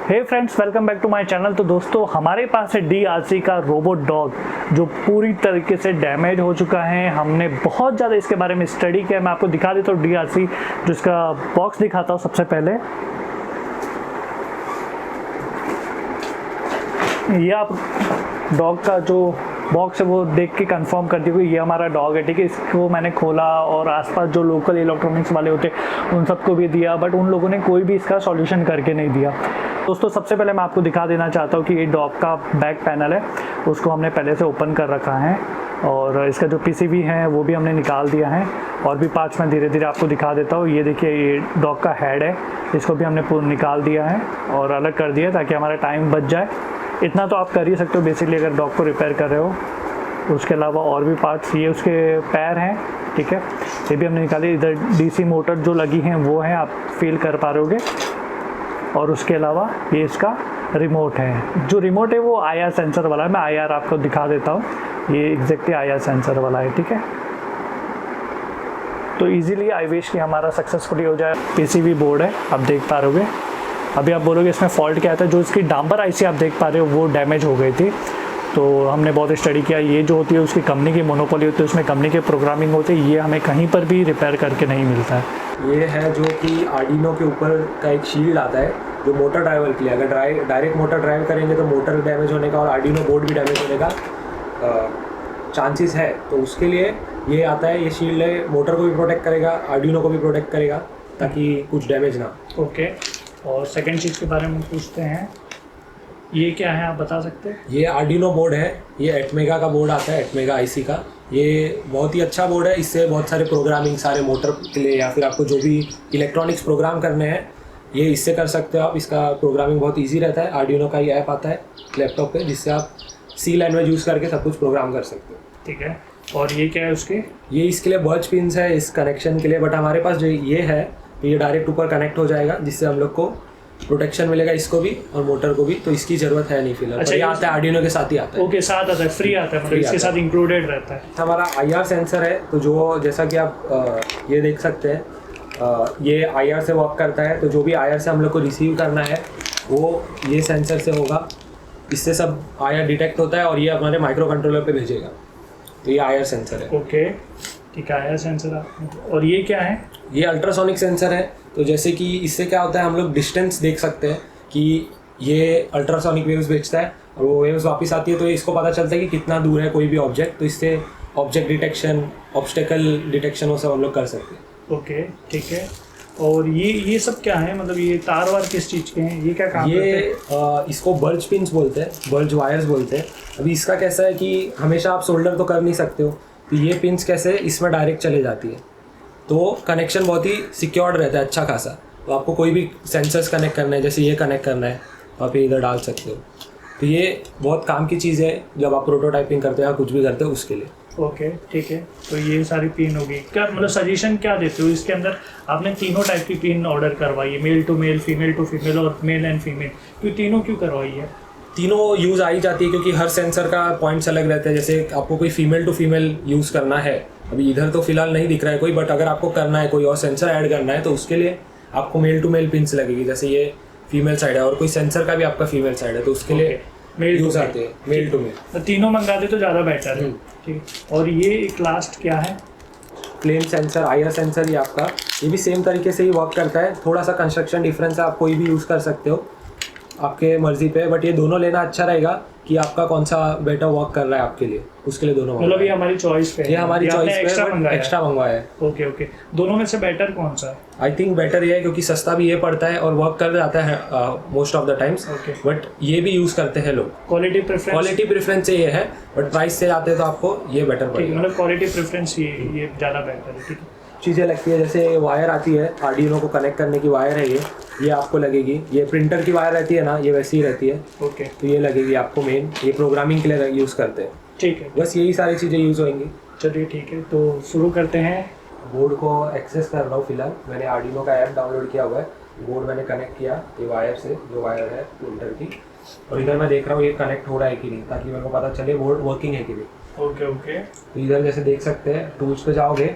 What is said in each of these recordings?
Hey friends, welcome back to my channel. तो दोस्तों, हमारे पास है DRC का रोबोट डॉग जो पूरी तरीके से डैमेज हो चुका है। हमने बहुत ज़्यादा इसके बारे में स्टडी किया। मैं आपको दिखा देता हूँ DRC, जो इसका बॉक्स दिखाता हूँ सबसे पहले। ये आप डॉग का जो बॉक्स है वो देख के कंफर्म कर दिए ये हमारा डॉग है, ठीक है। इसको मैंने खोला और आसपास जो लोकल इलेक्ट्रॉनिक्स वाले होते उन सबको भी दिया, बट उन लोगों ने कोई भी इसका सॉल्यूशन करके नहीं दिया। दोस्तों, सबसे पहले मैं आपको दिखा देना चाहता हूँ कि ये डॉग का बैक पैनल है, उसको हमने पहले से ओपन कर रखा है और इसका जो PCB है वो भी हमने निकाल दिया है। और भी पार्ट्स मैं धीरे धीरे आपको दिखा देता हूँ। ये देखिए, ये डॉग का हेड है, इसको भी हमने पूरा निकाल दिया है और अलग कर दिया ताकि हमारा टाइम बच जाए। इतना तो आप कर ही सकते हो बेसिकली अगर डॉग को रिपेयर कर रहे हो। उसके अलावा और भी पार्ट्स, ये उसके पैर हैं, ठीक है, ये भी हमने निकाली। इधर DC मोटर जो लगी हैं वो है, आप फील कर पा रहे होगे। और उसके अलावा ये इसका रिमोट है। जो रिमोट है वो IR सेंसर वाला है। मैं IR आपको दिखा देता हूँ, ये एग्जैक्टली IR सेंसर वाला है, ठीक है। तो इजीली आई विश कि हमारा सक्सेसफुली हो जाए। PCB बोर्ड है, आप देख पा रहे होगे। अभी आप बोलोगे इसमें फॉल्ट क्या था। जो इसकी डांबर IC आप देख पा रहे हो वो डैमेज हो गई थी, तो हमने बहुत स्टडी किया। ये जो होती है उसकी कंपनी की मोनोपोली होती है, उसमें कंपनी के प्रोग्रामिंग होते हैं, ये हमें कहीं पर भी रिपेयर करके नहीं मिलता है। ये है जो कि आर्डिनो के ऊपर का एक शील्ड आता है जो मोटर ड्राइवर के लिए। अगर डायरेक्ट मोटर ड्राइव करेंगे तो मोटर डैमेज होने का और आर्डिनो बोर्ड भी डैमेज होने का चांसेस है। तो उसके लिए ये आता है, ये शील्ड है, मोटर को भी प्रोटेक्ट करेगा, आर्डिनो को भी प्रोटेक्ट करेगा ताकि कुछ डैमेज ना। ओके, और सेकंड चीज़ के बारे में पूछते हैं, ये क्या है आप बता सकते हैं? ये आर्डिनो बोर्ड है, ये एटमेगा का बोर्ड आता है, एटमेगा IC का। ये बहुत ही अच्छा बोर्ड है। इससे बहुत सारे प्रोग्रामिंग, सारे मोटर के लिए या फिर आपको जो भी इलेक्ट्रॉनिक्स प्रोग्राम करने हैं ये इससे कर सकते हो आप। इसका प्रोग्रामिंग बहुत इजी रहता है। आर्डिनो का ही ऐप आता है लैपटॉप पे, जिससे आप C लैंग्वेज यूज़ करके सब कुछ प्रोग्राम कर सकते हो, ठीक है। और ये क्या है उसके? ये इसके लिए बर्च पिन्स है इस कनेक्शन के लिए। बट हमारे पास जो ये है तो ये डायरेक्ट ऊपर कनेक्ट हो जाएगा, जिससे हम लोग को प्रोटेक्शन मिलेगा, इसको भी और मोटर को भी। तो इसकी जरूरत है नहीं फिलहाल। अच्छा, ये आता है आर्डिनो के साथ ही आता है। ओके, साथ आता है, फ्री आता है, मतलब इसके साथ इंक्लूडेड रहता है। हमारा IR सेंसर है, तो जो जैसा कि आप ये देख सकते हैं, ये IR से वर्क करता है। तो जो भी IR से हम लोग को रिसीव करना है वो ये सेंसर से होगा। इससे सब IR डिटेक्ट होता है और ये हमारे माइक्रो कंट्रोलर पे भेजेगा। तो ये IR सेंसर है। ओके, ठीक है, IR सेंसर। और ये क्या है? ये अल्ट्रासोनिक सेंसर है। तो जैसे कि इससे क्या होता है, हम लोग डिस्टेंस देख सकते हैं कि ये अल्ट्रासोनिक वेव्स भेजता है और वो वेव्स वापस आती है, तो इसको पता चलता है कि कितना दूर है कोई भी ऑब्जेक्ट। तो इससे ऑब्जेक्ट डिटेक्शन, ऑब्स्टेकल डिटेक्शन वो सब हम लोग कर सकते हैं। ओके, ठीक है। और ये सब क्या है, मतलब ये तार वार किस चीज़ के हैं, ये क्या काम करते हैं? इसको बल्ज पिन्स बोलते हैं, बल्ज वायर्स बोलते हैं। अभी इसका कैसा है कि हमेशा आप सोल्डर तो कर नहीं सकते हो, तो ये पिन्स कैसे इसमें डायरेक्ट चले जाती है, तो कनेक्शन बहुत ही सिक्योर्ड रहता है, अच्छा खासा। तो आपको कोई भी सेंसर्स कनेक्ट करना है, जैसे ये कनेक्ट करना है तो आप इधर डाल सकते हो। तो ये बहुत काम की चीज़ है जब आप प्रोटोटाइपिंग करते हो या कुछ भी करते हो उसके लिए। ओके, ठीक है। तो ये सारी पिन होगी। क्या मतलब सजेशन क्या देते हो इसके अंदर? आपने तीनों टाइप की पिन ऑर्डर करवाई है, male to male, female to female और मेल एंड फीमेल, क्यों तीनों क्यों करवाई है? तीनों यूज़ आई जाती है क्योंकि हर सेंसर का पॉइंट्स अलग रहते हैं। जैसे आपको कोई फीमेल टू फीमेल यूज़ करना है, अभी इधर तो फिलहाल नहीं दिख रहा है कोई, बट अगर आपको करना है, कोई और सेंसर ऐड करना है, तो उसके लिए आपको मेल टू मेल पिन्स लगेगी। जैसे ये फीमेल साइड है और कोई सेंसर का भी आपका फीमेल साइड है, तो उसके लिए मेल यूज़ आते हैं, मेल टू मेल। तो तीनों मंगा दे तो ज़्यादा बेटर है, ठीक है। और ये एक लास्ट क्या है? प्लेन सेंसर, IR सेंसर, ये आपका, ये भी सेम तरीके से ही वर्क करता है। थोड़ा सा कंस्ट्रक्शन डिफरेंस है, आप कोई भी यूज़ कर सकते हो आपके मर्जी पे, बट ये दोनों लेना अच्छा रहेगा कि आपका कौन सा बेटर वर्क कर रहा है आपके लिए, उसके लिए दोनों। मतलब ये हमारी चॉइस पे है, ये हमारी चॉइस पे एक्स्ट्रा मंगवाया है। ओके ओके, दोनों में से बेटर कौन सा है? आई थिंक बेटर ये है क्योंकि सस्ता भी ये पड़ता है और वर्क कर जाता है most of the times. But ये भी यूज़ करते हैं लोग। क्वालिटी प्रेफरेंस ये है, बट प्राइस से जाते हैं तो आपको ये बेटर पड़ेगा। मतलब क्वालिटी प्रेफरेंस ये ज़्यादा बेटर है, ठीक है। चीज़ें लगती है, जैसे वायर आती है, आर्डिनो को कनेक्ट करने की वायर है ये आपको लगेगी। ये प्रिंटर की वायर रहती है ना, ये वैसी ही रहती है। ओके, तो ये लगेगी आपको मेन, ये प्रोग्रामिंग के लिए यूज़ करते हैं, ठीक है। बस यही सारी चीज़ें यूज़ होंगी। चलिए ठीक है, तो शुरू करते हैं। बोर्ड को एक्सेस कर रहा हूँ फिलहाल। मैंने आर्डिनो का ऐप डाउनलोड किया हुआ है। बोर्ड मैंने कनेक्ट किया ये वायर से, जो वायर है प्रिंटर की, और इधर मैं देख रहा हूँ ये कनेक्ट हो रहा है कि नहीं, ताकि मेरे को पता चले बोर्ड वर्किंग है कि नहीं। Okay okay. तो इधर जैसे देख सकते हैं, टूल्स पे जाओगे,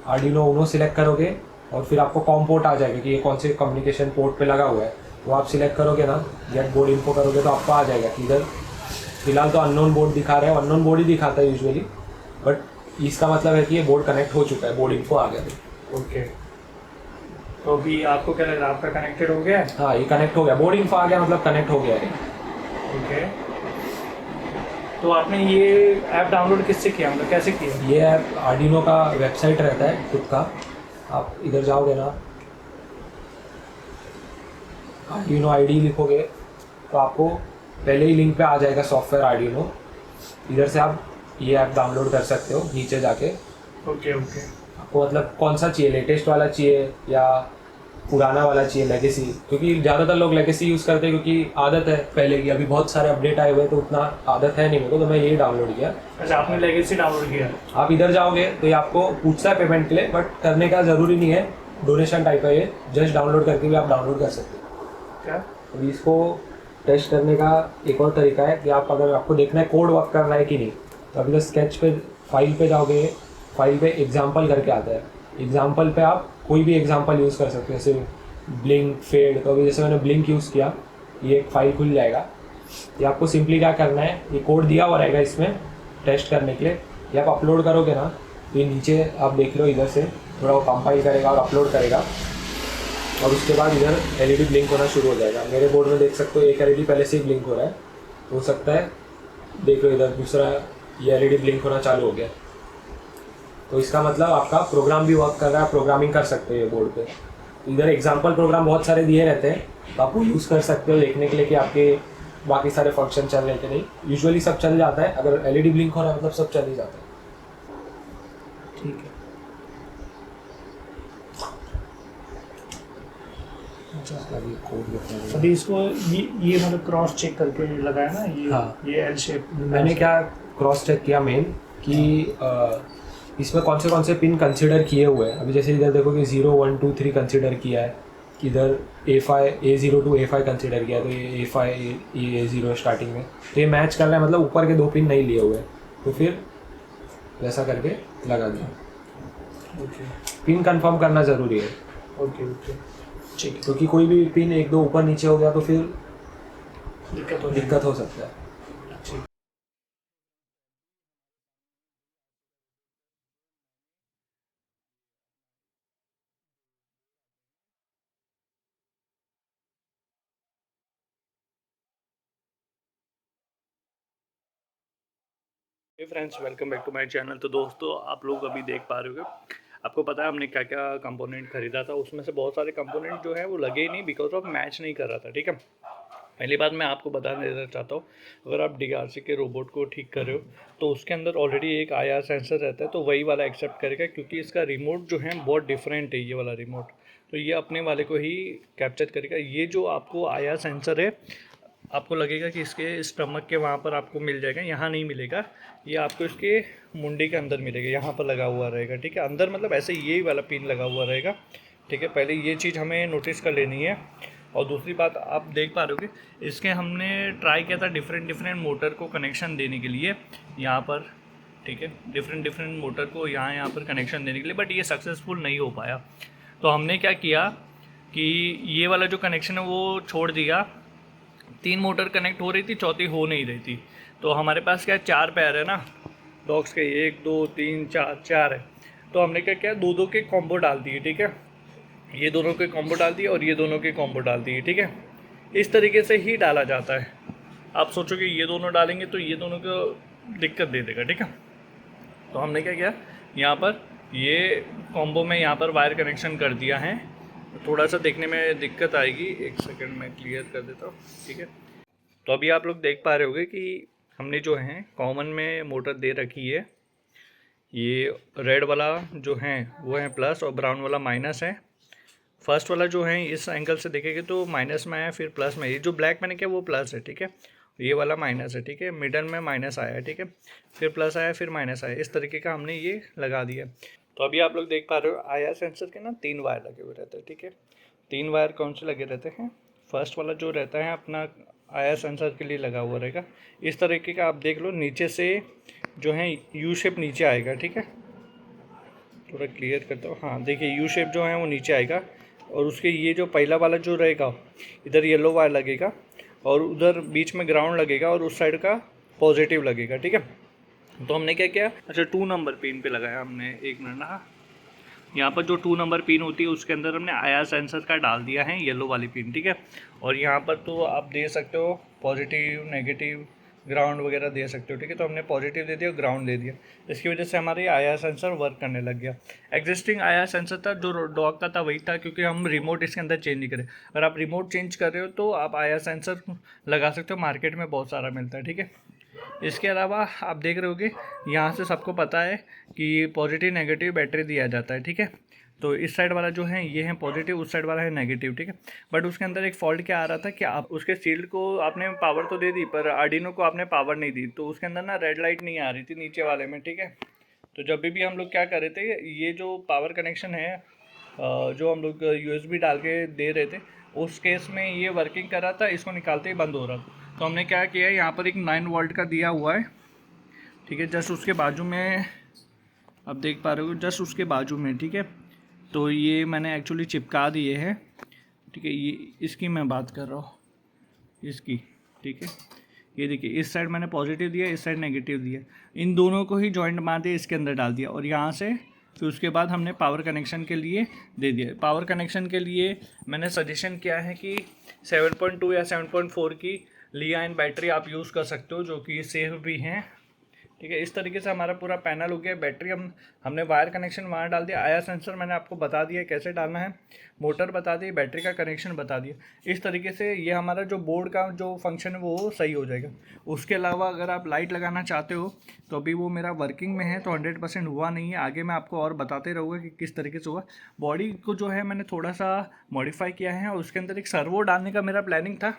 आर्डिनो उनो सिलेक्ट करोगे और फिर आपको कॉम पोर्ट आ जाएगा कि ये कौन से कम्युनिकेशन पोर्ट पे लगा हुआ है। वो आप सिलेक्ट करोगे ना, गेट बोर्ड इन्फो करोगे तो आपको आ जाएगा कि इधर फिलहाल तो अननोन बोर्ड दिखा रहा है, अननोन बोर्ड ही दिखाता है यूजुअली, बट इसका मतलब है कि ये बोर्ड कनेक्ट हो चुका है, बोर्ड इन्फो आ गया। ओके, तो अभी आपको क्या लग रहा है, आपका कनेक्टेड हो गया है? हाँ, ये कनेक्ट हो गया, बोर्ड इन्फो आ गया मतलब कनेक्ट हो गया है। ओके, तो आपने ये ऐप डाउनलोड किससे किया, मतलब कैसे किया? ये ऐप आर्डिनो का वेबसाइट रहता है खुद का। आप इधर जाओगे ना, आर्डिनो आईडी लिखोगे तो आपको पहले ही लिंक पे आ जाएगा सॉफ्टवेयर आर्डिनो। इधर से आप ये ऐप डाउनलोड कर सकते हो नीचे जाके। ओके ओके, आपको मतलब कौन सा चाहिए, लेटेस्ट वाला चाहिए या पुराना वाला चाहिए, लेगेसी, क्योंकि ज़्यादातर लोग लेगेसी यूज़ करते हैं क्योंकि आदत है पहले की। अभी बहुत सारे अपडेट आए हुए हैं तो उतना आदत है नहीं मेरे को, तो मैं ये डाउनलोड किया। अच्छा, आपने लेगेसी डाउनलोड किया? आप इधर जाओगे तो ये आपको पूछता है पेमेंट के लिए, बट करने का ज़रूरी नहीं है, डोनेशन टाइप है ये, जस्ट डाउनलोड करके भी आप डाउनलोड कर सकते हो। क्या? अभी इसको टेस्ट करने का एक और तरीका है कि आप अगर आपको देखना है कोड वर्क कर रहा है कि नहीं, तो अभी तो स्केच पे फाइल पे जाओगे, फाइल पे एग्जाम्पल करके आता है, एग्जाम्पल पे आप कोई भी एग्जाम्पल यूज़ कर सकते हो, जैसे ब्लिंक फेड। तो अभी जैसे मैंने ब्लिंक यूज़ किया, ये एक फाइल खुल जाएगा। ये आपको सिंपली क्या करना है, ये कोड दिया हुआ रहेगा इसमें टेस्ट करने के लिए, ये आप अपलोड करोगे ना, तो ये नीचे आप देख लो इधर से थोड़ा वो कंपाइल करेगा और अपलोड करेगा, और उसके बाद इधर एलईडी ब्लिंक होना शुरू हो जाएगा। मेरे बोर्ड में देख सकते हो एक एलईडी पहले से ही ब्लिंक हो रहा है, हो सकता है देख लो इधर दूसरा ये एलईडी ब्लिंक होना चालू हो गया। तो इसका मतलब आपका प्रोग्राम भी वर्क कर रहा है, प्रोग्रामिंग कर सकते हो ये बोर्ड पे। तो इधर एग्जांपल प्रोग्राम बहुत सारे दिए रहते हैं, तो आप वो यूज़ कर सकते हो देखने के लिए कि आपके बाकी सारे फंक्शन चल रहे थे नहीं। यूजुअली सब चल जाता है, अगर एलईडी ब्लिंक हो रहा है मतलब सब चल ही जाता है। ठीक है। अभी कोड लिखना है। अभी इसको ये मतलब क्रॉस चेक करके लगाया ना ये? हाँ। ये एल शेप मैंने क्या क्रॉस चेक किया मेन कि इसमें कौन से पिन कंसिडर किए हुए हैं। अभी जैसे इधर देखो कि 0 1 2 3 कंसिडर किया है, इधर A0 to A5 कंसिडर किया, तो ये A5 ये A0 स्टार्टिंग में, तो ये मैच कर रहा है, मतलब ऊपर के 2 पिन नहीं लिए हुए, तो फिर वैसा करके लगा दिया। ओके पिन कंफर्म करना ज़रूरी है, ओके ओके, ठीक है, क्योंकि कोई भी पिन 1-2 ऊपर नीचे हो गया तो फिर दिक्कत हो सकता है। ठीक। Hey friends, welcome back to my channel. तो दोस्तों, आप लोग अभी देख पा रहे होगे, आपको पता है हमने क्या क्या कंपोनेंट खरीदा था। उसमें से बहुत सारे कंपोनेंट जो है वो लगे ही नहीं, बिकॉज ऑफ मैच नहीं कर रहा था। ठीक है, पहली बात मैं आपको बता देना चाहता हूँ, अगर आप DRC के रोबोट को ठीक कर रहे हो तो उसके अंदर ऑलरेडी एक IR सेंसर रहता है, तो वही वाला एक्सेप्ट करेगा, क्योंकि इसका रिमोट जो है बहुत डिफरेंट है, ये वाला रिमोट, तो ये अपने वाले को ही कैप्चर करेगा। ये जो आपको IR सेंसर है, आपको लगेगा कि इसके स्टमक के वहाँ पर आपको मिल जाएगा, यहाँ नहीं मिलेगा, ये आपको इसके मुंडी के अंदर मिलेगा, यहाँ पर लगा हुआ रहेगा। ठीक है, अंदर मतलब ऐसे यही वाला पिन लगा हुआ रहेगा। ठीक है, पहले ये चीज़ हमें नोटिस कर लेनी है। और दूसरी बात, आप देख पा रहे होगे, इसके हमने ट्राई किया था डिफरेंट मोटर को कनेक्शन देने के लिए यहाँ पर। ठीक है, डिफरेंट मोटर को यहाँ पर कनेक्शन देने के लिए, बट ये सक्सेसफुल नहीं हो पाया। तो हमने क्या किया कि ये वाला जो कनेक्शन है वो छोड़ दिया। 3 मोटर कनेक्ट हो रही थी, चौथी हो नहीं रही थी। तो हमारे पास क्या 4 पैर है ना डॉग्स के, 1 2 3 4 है। तो हमने क्या किया, 2 के कॉम्बो डाल दिए। ठीक है, ये दोनों के कॉम्बो डाल दिए और ये दोनों के कॉम्बो डाल दिए। ठीक है, इस तरीके से ही डाला जाता है। आप सोचोगे ये दोनों डालेंगे तो ये दोनों को दिक्कत दे देगा। ठीक है, तो हमने क्या किया, यहाँ पर ये कॉम्बो में यहाँ पर वायर कनेक्शन कर दिया है। थोड़ा सा देखने में दिक्कत आएगी, एक सेकंड में क्लियर कर देता हूँ। ठीक है, तो अभी आप लोग देख पा रहे होंगे कि हमने जो है कॉमन में मोटर दे रखी है। ये रेड वाला जो है वो है प्लस और ब्राउन वाला माइनस है। फर्स्ट वाला जो है इस एंगल से देखेंगे तो माइनस में आया, फिर प्लस में। ये जो ब्लैक मैंने किया वो प्लस है। ठीक है, ये वाला माइनस है। ठीक है, मिडल में माइनस आया है। ठीक है, फिर प्लस आया, फिर माइनस आया, इस तरीके का हमने ये लगा दिया। तो अभी आप लोग देख पा रहे हो, IR सेंसर के ना 3 वायर लगे हुए रहते हैं। ठीक है, 3 वायर कौन से लगे रहते हैं, फर्स्ट वाला जो रहता है अपना IR सेंसर के लिए लगा हुआ रहेगा। इस तरीके का आप देख लो, नीचे से जो है U शेप नीचे आएगा। ठीक है, थोड़ा क्लियर करता हूँ। हाँ देखिए, U शेप जो है वो नीचे आएगा। और उसके ये जो पहला वाला जो रहेगा इधर येलो वायर लगेगा और उधर बीच में ग्राउंड लगेगा और उस साइड का पॉजिटिव लगेगा, ठीक है। तो हमने क्या किया, अच्छा 2 नंबर पिन पे लगाया हमने, 1 मिनट ना, यहाँ पर जो 2 नंबर पिन होती है उसके अंदर हमने आया सेंसर का डाल दिया है येलो वाली पिन, ठीक है। और यहाँ पर तो आप दे सकते हो पॉजिटिव नेगेटिव ग्राउंड वगैरह दे सकते हो, ठीक है। तो हमने पॉजिटिव दे दिया और ग्राउंड दे दिया, इसकी वजह से हमारे आया सेंसर वर्क करने लग गया। एग्जिस्टिंग आया सेंसर था जो डॉग का था वही था, क्योंकि हम रिमोट इसके अंदर चेंज नहीं करें। अगर आप रिमोट चेंज कर रहे हो तो आप आया सेंसर लगा सकते हो, मार्केट में बहुत सारा मिलता है, ठीक है। इसके अलावा आप देख रहे होगे यहाँ से सबको पता है कि पॉजिटिव नेगेटिव बैटरी दिया जाता है, ठीक है। तो इस साइड वाला जो है ये है पॉजिटिव, उस साइड वाला है नेगेटिव, ठीक है। बट उसके अंदर एक फॉल्ट क्या आ रहा था कि आप उसके शील्ड को आपने पावर तो दे दी पर आर्डिनो को आपने पावर नहीं दी, तो उसके अंदर ना रेड लाइट नहीं आ रही थी नीचे वाले में, ठीक है। तो जब भी हम लोग क्या कर रहे थे, ये जो पावर कनेक्शन है जो हम लोग USB डाल के दे रहे थे, उस केस में ये वर्किंग कर रहा था, इसको निकालते ही बंद हो रहा था। तो हमने क्या किया, यहाँ पर एक 9 वोल्ट का दिया हुआ है, ठीक है। जस्ट उसके बाजू में आप देख पा रहे हो, जस्ट उसके बाजू में, ठीक है। तो ये मैंने एक्चुअली चिपका दिए हैं, ठीक है। ये इसकी मैं बात कर रहा हूँ, इसकी, ठीक है। ये देखिए इस साइड मैंने पॉजिटिव दिया, इस साइड नेगेटिव दिया, इन दोनों को ही जॉइंट मार दिया, इसके अंदर डाल दिया और यहाँ से फिर उसके बाद हमने पावर कनेक्शन के लिए दे दिया। पावर कनेक्शन के लिए मैंने सजेशन किया है कि 7.2 या 7.4 की लिथियम बैटरी आप यूज़ कर सकते हो, जो कि सेफ भी हैं, ठीक है। इस तरीके से हमारा पूरा पैनल हो गया। बैटरी हमने वायर कनेक्शन वहाँ डाल दिया, आया सेंसर मैंने आपको बता दिया कैसे डालना है, मोटर बता दी, बैटरी का कनेक्शन बता दिया। इस तरीके से ये हमारा जो बोर्ड का जो फंक्शन है वो सही हो जाएगा। उसके अलावा अगर आप लाइट लगाना चाहते हो तो अभी वो मेरा वर्किंग में है, तो 100% हुआ नहीं है। आगे मैं आपको और बताते रहूँगा कि किस तरीके से हुआ। बॉडी को जो है मैंने थोड़ा सा मॉडिफाई किया है और उसके अंदर एक सर्वो डालने का मेरा प्लानिंग था,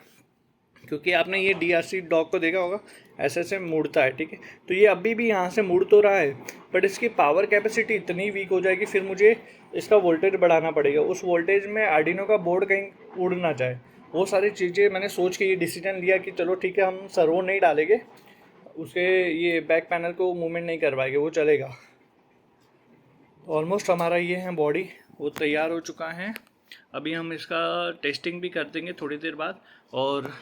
क्योंकि आपने ये DRC डॉग को देखा होगा ऐसे ऐसे मुड़ता है, ठीक है। तो ये अभी भी यहाँ से मुड़ तो रहा है, बट इसकी पावर कैपेसिटी इतनी वीक हो जाएगी, फिर मुझे इसका वोल्टेज बढ़ाना पड़ेगा। उस वोल्टेज में आर्डिनो का बोर्ड कहीं उड़ ना जाए, वो सारी चीज़ें मैंने सोच के ये डिसीजन लिया कि चलो ठीक है, हम सर्वो नहीं डालेंगे, उसके ये बैक पैनल को मूवमेंट नहीं करवाएंगे, वो चलेगा। ऑलमोस्ट हमारा ये है बॉडी, वो तैयार हो चुका है। अभी हम इसका टेस्टिंग भी कर देंगे थोड़ी देर बाद, और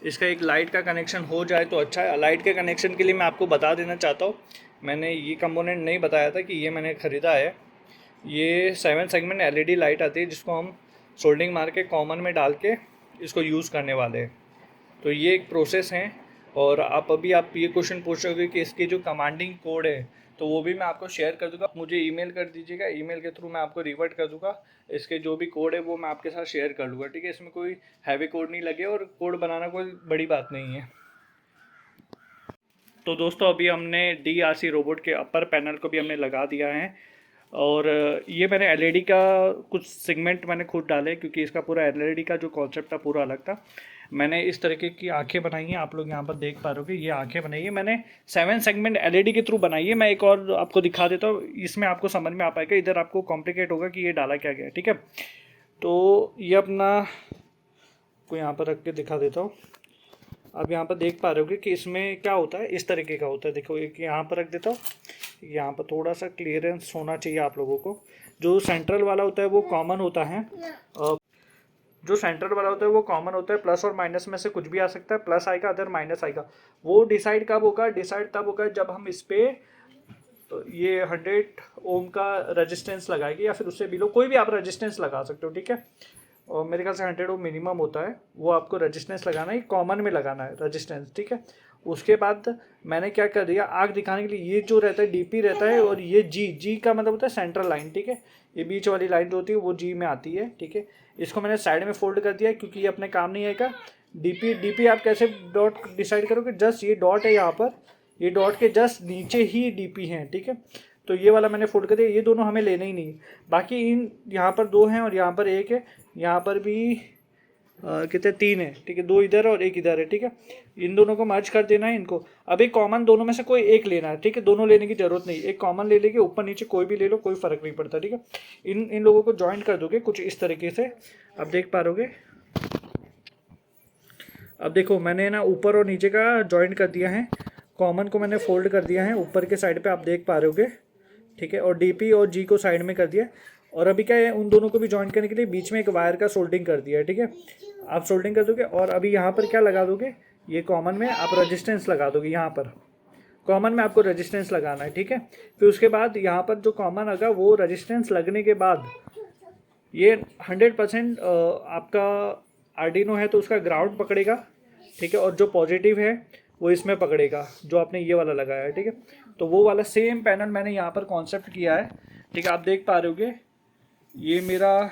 इसका एक लाइट का कनेक्शन हो जाए तो अच्छा है। लाइट के कनेक्शन के लिए मैं आपको बता देना चाहता हूँ, मैंने ये कंपोनेंट नहीं बताया था कि ये मैंने ख़रीदा है। ये 7 सेगमेंट LED लाइट आती है, जिसको हम सोल्डिंग मार के कॉमन में डाल के इसको यूज़ करने वाले हैं। तो ये एक प्रोसेस है। और आप ये क्वेश्चन पूछोगे कि इसकी जो कमांडिंग कोड है, तो वो भी मैं आपको शेयर कर दूंगा। मुझे ईमेल कर दीजिएगा, ईमेल के थ्रू मैं आपको रिवर्ट कर दूंगा। इसके जो भी कोड है वो मैं आपके साथ शेयर कर लूँगा, ठीक है। इसमें कोई हैवी कोड नहीं लगे और कोड बनाना कोई बड़ी बात नहीं है। तो दोस्तों अभी हमने DRC रोबोट के अपर पैनल को भी हमने लगा दिया है, और ये मैंने LED का कुछ सेगमेंट मैंने खुद डाले, क्योंकि इसका पूरा LED का जो कॉन्सेप्ट था पूरा अलग था। मैंने इस तरीके की आंखें बनाई हैं, आप लोग यहाँ पर देख पा रहे हो कि ये आंखें बनाई है मैंने 7 सेगमेंट LED के थ्रू बनाई है। मैं एक और आपको दिखा देता हूँ, इसमें आपको समझ में आ पाएगा। इधर आपको कॉम्प्लिकेट होगा कि ये डाला क्या गया, ठीक है। तो ये अपना को यहाँ पर रख के दिखा देता हूँ। आप यहाँ पर देख पा रहे होगे कि इसमें क्या होता है, इस तरीके का होता है। देखो एक यहाँ पर रख देता हूँ, यहाँ पर थोड़ा सा क्लियरेंस होना चाहिए आप लोगों को। जो सेंट्रल वाला होता है वो कॉमन होता है, जो सेंट्रल वाला होता है वो कॉमन होता है। प्लस और माइनस में से कुछ भी आ सकता है, प्लस आएगा अदर माइनस आएगा। वो डिसाइड कब होगा, डिसाइड तब होगा जब हम इस पर तो ये 100 ओम का रजिस्टेंस लगाएगी, या फिर उससे बिलो कोई भी आप रजिस्टेंस लगा सकते हो, ठीक है। और मेरे ख्याल से 100 ओम मिनिमम होता है, वो आपको रजिस्टेंस लगाना है, कॉमन में लगाना है रजिस्टेंस, ठीक है। उसके बाद मैंने क्या कर दिया, आग दिखाने के लिए ये जो रहता है DP रहता है, और ये G का मतलब होता है सेंट्रल लाइन, ठीक है। ये बीच वाली लाइन जो होती है वो G में आती है, ठीक है। इसको मैंने साइड में फोल्ड कर दिया क्योंकि ये अपने काम नहीं आएगा। DP आप कैसे डॉट डिसाइड करोगे, जस्ट ये डॉट है यहाँ पर, ये डॉट के जस्ट नीचे ही DP हैं, ठीक है। तो ये वाला मैंने फोल्ड कर दिया, ये दोनों हमें लेने ही नहीं है। बाकी इन यहाँ पर 2 हैं और यहाँ पर 1 है, यहाँ पर भी कितने 3 है, ठीक है। 2 इधर और 1 इधर है, ठीक है। इन दोनों को मर्ज कर देना है इनको। अब एक कॉमन दोनों में से कोई एक लेना है, ठीक है। दोनों लेने की जरूरत नहीं, एक कॉमन ले लेके ऊपर नीचे कोई भी ले लो, कोई फर्क नहीं पड़ता, ठीक है। इन लोगों को ज्वाइंट कर दोगे कुछ इस तरीके से, अब देख पा रहोगे। अब देखो मैंने ना ऊपर और नीचे का ज्वाइंट कर दिया है, कॉमन को मैंने फोल्ड कर दिया है ऊपर के साइड पे, आप देख पा रहे होगे, ठीक है। और DP और G को साइड में कर दिया, और अभी क्या है, उन दोनों को भी जॉइन करने के लिए बीच में एक वायर का सोल्डिंग कर दिया है, ठीक है। आप सोल्डिंग कर दोगे और अभी यहाँ पर क्या लगा दोगे, ये कॉमन में आप रेजिस्टेंस लगा दोगे। यहाँ पर कॉमन में आपको रेजिस्टेंस लगाना है, ठीक है। फिर उसके बाद यहाँ पर जो कॉमन लगा वो रेजिस्टेंस लगने के बाद ये 100% आपका आर्डिनो है तो उसका ग्राउंड पकड़ेगा, ठीक है। और जो पॉजिटिव है वो इसमें पकड़ेगा, जो आपने ये वाला लगाया है, ठीक है। तो वो वाला सेम पैनल मैंने यहाँ पर कॉन्सेप्ट किया है, ठीक है। आप देख पा रहे होगे ये मेरा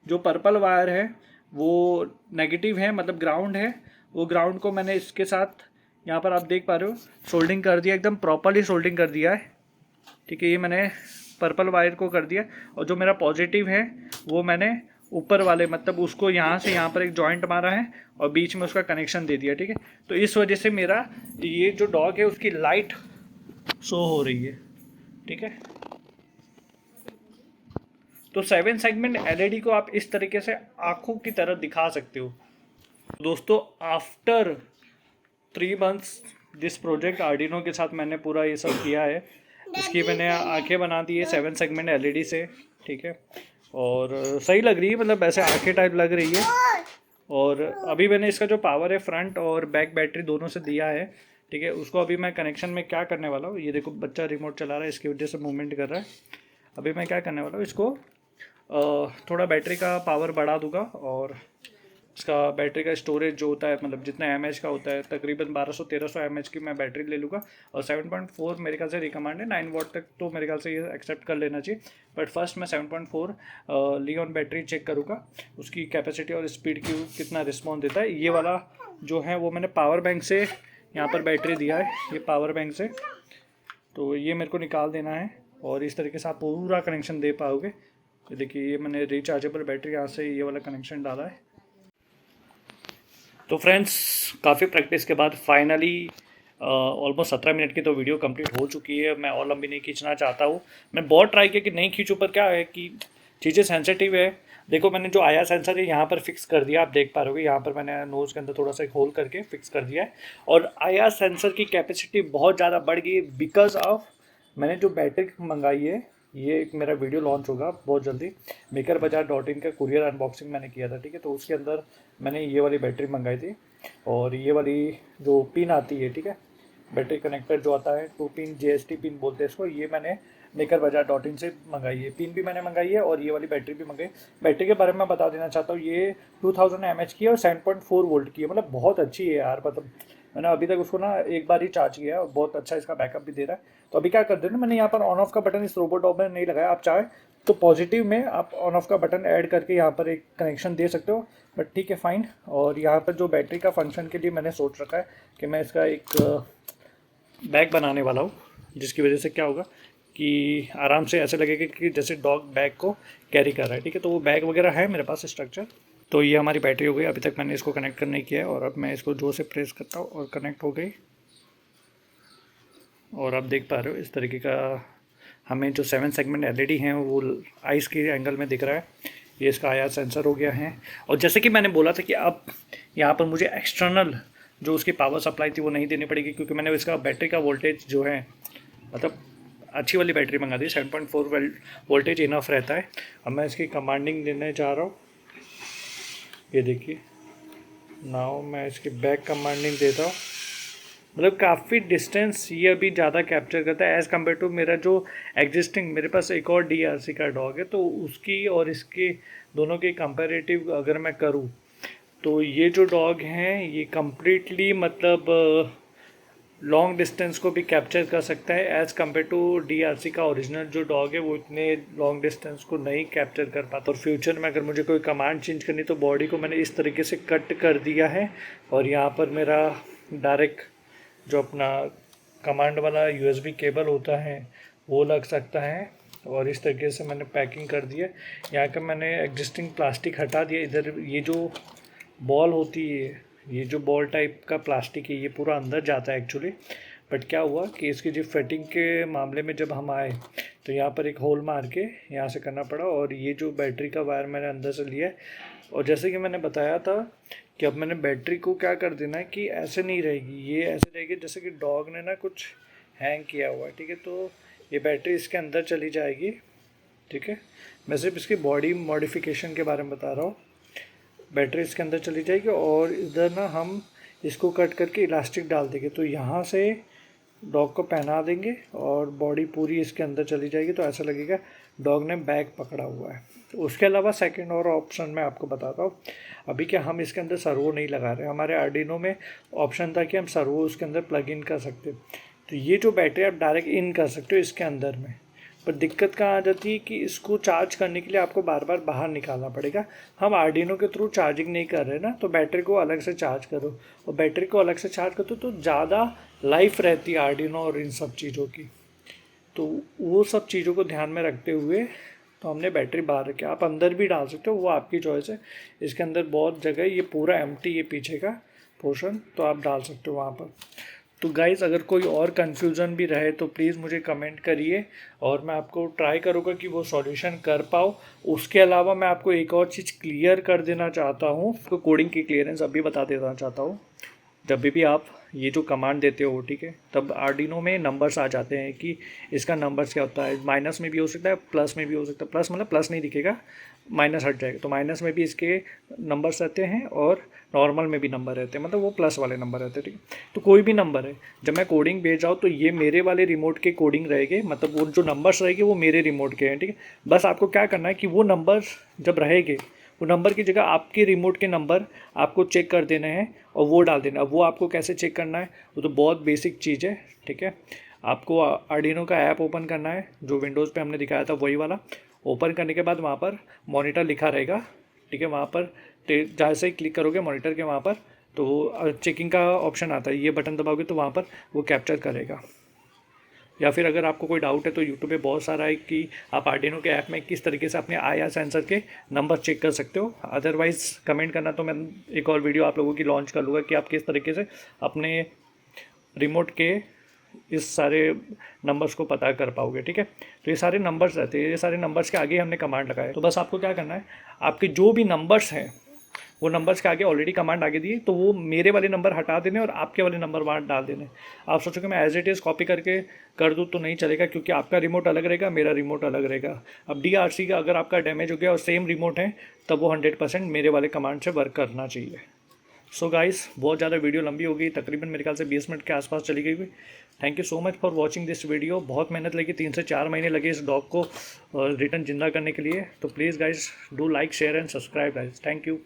जो पर्पल वायर है वो नेगेटिव है, मतलब ग्राउंड है। वो ग्राउंड को मैंने इसके साथ यहाँ पर आप देख पा रहे हो सोल्डिंग कर दिया, एकदम प्रॉपरली सोल्डिंग कर दिया है, ठीक है। ये मैंने पर्पल वायर को कर दिया और जो मेरा पॉजिटिव है वो मैंने ऊपर वाले, मतलब उसको यहाँ से यहाँ पर एक जॉइंट मारा है और बीच में उसका कनेक्शन दे दिया, ठीक है। तो इस वजह से मेरा ये जो डॉग है उसकी लाइट शो हो रही है, ठीक है। तो 7 सेगमेंट एलईडी को आप इस तरीके से आंखों की तरह दिखा सकते हो। दोस्तों after 3 months this project Arduino के साथ मैंने पूरा ये सब किया है। इसकी मैंने आंखें बना दी है 7 सेगमेंट एलईडी से, ठीक है। और सही लग रही है, मतलब ऐसे आंखें टाइप लग रही है। और अभी मैंने इसका जो पावर है फ्रंट और बैक बैटरी दोनों से दिया है, ठीक है। उसको अभी मैं कनेक्शन में क्या करने वाला हूँ, ये देखो बच्चा रिमोट चला रहा है, इसकी वजह से मूवमेंट कर रहा है। अभी मैं क्या करने वाला हूँ, इसको थोड़ा बैटरी का पावर बढ़ा दूंगा और इसका बैटरी का स्टोरेज जो होता है, मतलब जितना mAh का होता है, तकरीबन 1200-1300 mAh की मैं बैटरी ले लूँगा। और 7.4 मेरे ख्याल से रिकमेंड है, 9 वॉट तक तो मेरे ख्याल से ये एक्सेप्ट कर लेना चाहिए। बट फर्स्ट मैं 7.4 लियोन बैटरी चेक करूँगा, उसकी कैपेसिटी और स्पीड की कितना रिस्पॉन्स देता है। ये वाला जो है वो मैंने पावर बैंक से यहाँ पर बैटरी दिया है, ये पावर बैंक से, तो ये मेरे को निकाल देना है और इस तरीके से आप पूरा कनेक्शन दे पाओगे। तो देखिए ये मैंने रिचार्जेबल बैटरी यहाँ से ये वाला कनेक्शन डाला है। तो फ्रेंड्स काफ़ी प्रैक्टिस के बाद फाइनली ऑलमोस्ट 17 मिनट की तो वीडियो कंप्लीट हो चुकी है। मैं और लंबी नहीं खींचना चाहता हूँ, मैं बहुत ट्राई किया कि नहीं खींचूँ, पर क्या है कि चीज़ें सेंसिटिव है। देखो मैंने जो आया सेंसर है यहाँ पर फिक्स कर दिया, आप देख पा रहे हो यहाँ पर मैंने नोज़ के अंदर थोड़ा सा एक होल करके फिक्स कर दिया है। और आया सेंसर की कैपेसिटी बहुत ज़्यादा बढ़ गई बिकॉज ऑफ मैंने जो बैटरी मंगाई है। ये एक मेरा वीडियो लॉन्च होगा बहुत जल्दी, makerbazaar.in का कुरियर अनबॉक्सिंग मैंने किया था, ठीक है। तो उसके अंदर मैंने ये वाली बैटरी मंगाई थी और ये वाली जो पिन आती है, ठीक है, बैटरी कनेक्टर जो आता है 2 पिन JST पिन बोलते हैं इसको, ये मैंने makerbazaar.in से मंगाई है। पिन भी मैंने मंगाई है और ये वाली बैटरी भी मंगाई। बैटरी के बारे में बता देना चाहता हूँ, ये 2000 mAh की है और 7.4 वोल्ट की है, मतलब बहुत अच्छी है यार। मतलब मैंने अभी तक उसको ना एक बार ही चार्ज किया और बहुत अच्छा इसका बैकअप भी दे रहा है। तो अभी क्या कर दे ना, मैंने यहाँ पर ऑन ऑफ का बटन इस रोबोट डॉग में नहीं लगाया। आप चाहे तो पॉजिटिव में आप ऑन ऑफ का बटन ऐड करके यहाँ पर एक कनेक्शन दे सकते हो, बट ठीक है फाइन। और यहाँ पर जो बैटरी का फंक्शन के लिए मैंने सोच रखा है कि मैं इसका एक बैग बनाने वाला हूँ, जिसकी वजह से क्या होगा कि आराम से ऐसे लगेगा कि जैसे डॉग बैग को कैरी कर रहा है, ठीक है। तो वो बैग वगैरह है मेरे पास स्ट्रक्चर। तो ये हमारी बैटरी हो गई, अभी तक मैंने इसको कनेक्ट करने किया है और अब मैं इसको जोर से प्रेस करता हूँ और कनेक्ट हो गई। और आप देख पा रहे हो इस तरीके का हमें जो 7 सेगमेंट एलईडी हैं वो आइस के एंगल में दिख रहा है। ये इसका आया सेंसर हो गया है। और जैसे कि मैंने बोला था कि अब यहाँ पर मुझे एक्सटर्नल जो उसकी पावर सप्लाई थी वो नहीं देनी पड़ेगी, क्योंकि मैंने इसका बैटरी का वोल्टेज जो है, मतलब अच्छी वाली बैटरी मंगा दी, 7.4 वोल्टेज इनफ रहता है। अब मैं इसकी कमांडिंग देने जा रहा हूँ, ये देखिए नाउ मैं इसकी बैक कमांडिंग देता हूँ। मतलब काफ़ी डिस्टेंस ये अभी ज़्यादा कैप्चर करता है एज़ कम्पेयर टू मेरा जो एग्जिस्टिंग, मेरे पास एक और DRC का डॉग है, तो उसकी और इसके दोनों के कंपैरेटिव अगर मैं करूँ तो ये जो डॉग हैं ये कम्प्लीटली मतलब लॉन्ग डिस्टेंस को भी कैप्चर कर सकता है एज़ कम्पेयर टू DRC का ओरिजिनल जो डॉग है, वो इतने लॉन्ग डिस्टेंस को नहीं कैप्चर कर पाता। और फ्यूचर में अगर मुझे कोई कमांड चेंज करनी तो बॉडी को मैंने इस तरीके से कट कर दिया है और यहाँ पर मेरा डायरेक्ट जो अपना कमांड वाला USB केबल होता है वो लग सकता है। और इस तरीके से मैंने पैकिंग कर दिया। यहाँ का मैंने एग्जिस्टिंग प्लास्टिक हटा दिया। इधर ये जो बॉल होती है, ये जो बॉल टाइप का प्लास्टिक है, ये पूरा अंदर जाता है एक्चुअली। बट क्या हुआ कि इसकी जो फिटिंग के मामले में जब हम आए तो यहाँ पर एक होल मार के यहाँ से करना पड़ा। और ये जो बैटरी का वायर मैंने अंदर से लिया है, और जैसे कि मैंने बताया था कि अब मैंने बैटरी को क्या कर देना है कि ऐसे नहीं रहेगी, ये ऐसे रहेगी जैसे कि डॉग ने ना कुछ हैंग किया हुआ है, ठीक है। तो ये बैटरी इसके अंदर चली जाएगी ठीक है। मैं सिर्फ इसकी बॉडी मॉडिफिकेशन के बारे में बता रहा हूँ। बैटरी इसके अंदर चली जाएगी और इधर ना हम इसको कट करके इलास्टिक डाल देंगे, तो यहाँ से डॉग को पहना देंगे और बॉडी पूरी इसके अंदर चली जाएगी, तो ऐसा लगेगा डॉग ने बैग पकड़ा हुआ है। तो उसके अलावा सेकंड और ऑप्शन मैं आपको बताता हूँ। अभी क्या हम इसके अंदर सर्वो नहीं लगा रहे, हमारे आर्डिनो में ऑप्शन था कि हम सर्वो उसके अंदर प्लग इन कर सकते। तो ये जो बैटरी आप डायरेक्ट इन कर सकते हो इसके अंदर में, पर दिक्कत कहाँ आ जाती है कि इसको चार्ज करने के लिए आपको बार बार बाहर निकालना पड़ेगा। हम आर्डिनो के थ्रू चार्जिंग नहीं कर रहे ना, तो बैटरी को अलग से चार्ज करो, और बैटरी को अलग से चार्ज करो तो ज़्यादा लाइफ रहती है आर्डिनो और इन सब चीज़ों की। तो वो सब चीज़ों को ध्यान में रखते हुए तो हमने बैटरी बाहर रखी। आप अंदर भी डाल सकते हो, वो आपकी चॉइस है। इसके अंदर बहुत जगह, ये पूरा एम्प्टी है पीछे का पोर्शन, तो आप डाल सकते हो वहाँ पर। तो गाइज़ अगर कोई और कन्फ्यूज़न भी रहे तो प्लीज़ मुझे कमेंट करिए और मैं आपको ट्राई करूँगा कि वो सॉल्यूशन कर पाओ। उसके अलावा मैं आपको एक और चीज़ क्लियर कर देना चाहता हूँ, आपको कोडिंग की क्लियरेंस अभी बता देना चाहता हूँ। जब भी आप ये जो कमांड देते हो, ठीक है, तब आर्डिनो में नंबर्स आ जाते हैं कि इसका नंबर्स क्या होता है। माइनस में भी हो सकता है, प्लस में भी हो सकता है। प्लस मतलब प्लस नहीं दिखेगा, माइनस हट जाएगा। तो माइनस में भी इसके नंबर्स रहते हैं और नॉर्मल में भी नंबर रहते हैं, मतलब वो प्लस वाले नंबर रहते हैं, ठीक है। तो कोई भी नंबर है, जब मैं कोडिंग भेज रहा हूँ तो ये मेरे वाले रिमोट के कोडिंग रहेंगे, मतलब वो जो नंबर्स रहेंगे वो मेरे रिमोट के हैं, ठीक है। बस आपको क्या करना है कि वो नंबर्स जब रहेंगे, वो नंबर की जगह आपके रिमोट के नंबर आपको चेक कर देने हैं और वो डाल देना। अब वो आपको कैसे चेक करना है, वो तो बहुत बेसिक चीज़ है, ठीक है। आपको आर्डिनो का ऐप ओपन करना है, जो विंडोज़ पे हमने दिखाया था वही वाला। ओपन करने के बाद वहाँ पर मॉनिटर लिखा रहेगा, ठीक है। वहाँ पर जहाँ से क्लिक करोगे मॉनिटर के वहाँ पर, तो चेकिंग का ऑप्शन आता है, ये बटन दबाओगे तो वहाँ पर वो कैप्चर करेगा। या फिर अगर आपको कोई डाउट है तो यूट्यूब पे बहुत सारा है कि आप आर्डिनो के ऐप में किस तरीके से अपने आईआर सेंसर के नंबर चेक कर सकते हो। अदरवाइज़ कमेंट करना, तो मैं एक और वीडियो आप लोगों की लॉन्च कर लूँगा कि आप किस तरीके से अपने रिमोट के इस सारे नंबर्स को पता कर पाओगे, ठीक है। तो ये सारे नंबर्स रहते हैं, ये सारे नंबर्स के आगे हमने कमांड लगाए। तो बस आपको क्या करना है, आपके जो भी नंबर्स हैं वो नंबर्स के आगे ऑलरेडी कमांड आगे दिए, तो वो मेरे वाले नंबर हटा देने और आपके वाले नंबर वहाँ डाल देने। आप सोचोगे मैं एज इट इज़ कॉपी करके कर दूँ, तो नहीं चलेगा, क्योंकि आपका रिमोट अलग रहेगा, मेरा रिमोट अलग रहेगा। अब DRC का अगर आपका डैमेज हो गया और सेम रिमोट है, तब वो 100% मेरे वाले कमांड से वर्क करना चाहिए। सो गाइस, बहुत ज़्यादा वीडियो लंबी हो गई, तकरीबन मेरे ख्याल से 20 मिनट के आसपास चली गई हुई। Thank you so much for watching this video. बहुत मेहनत लगी, 3 से 4 महीने लगे इस डॉग को रिटर्न जिंदा करने के लिए। तो please guys do like, share and subscribe guys. Thank you.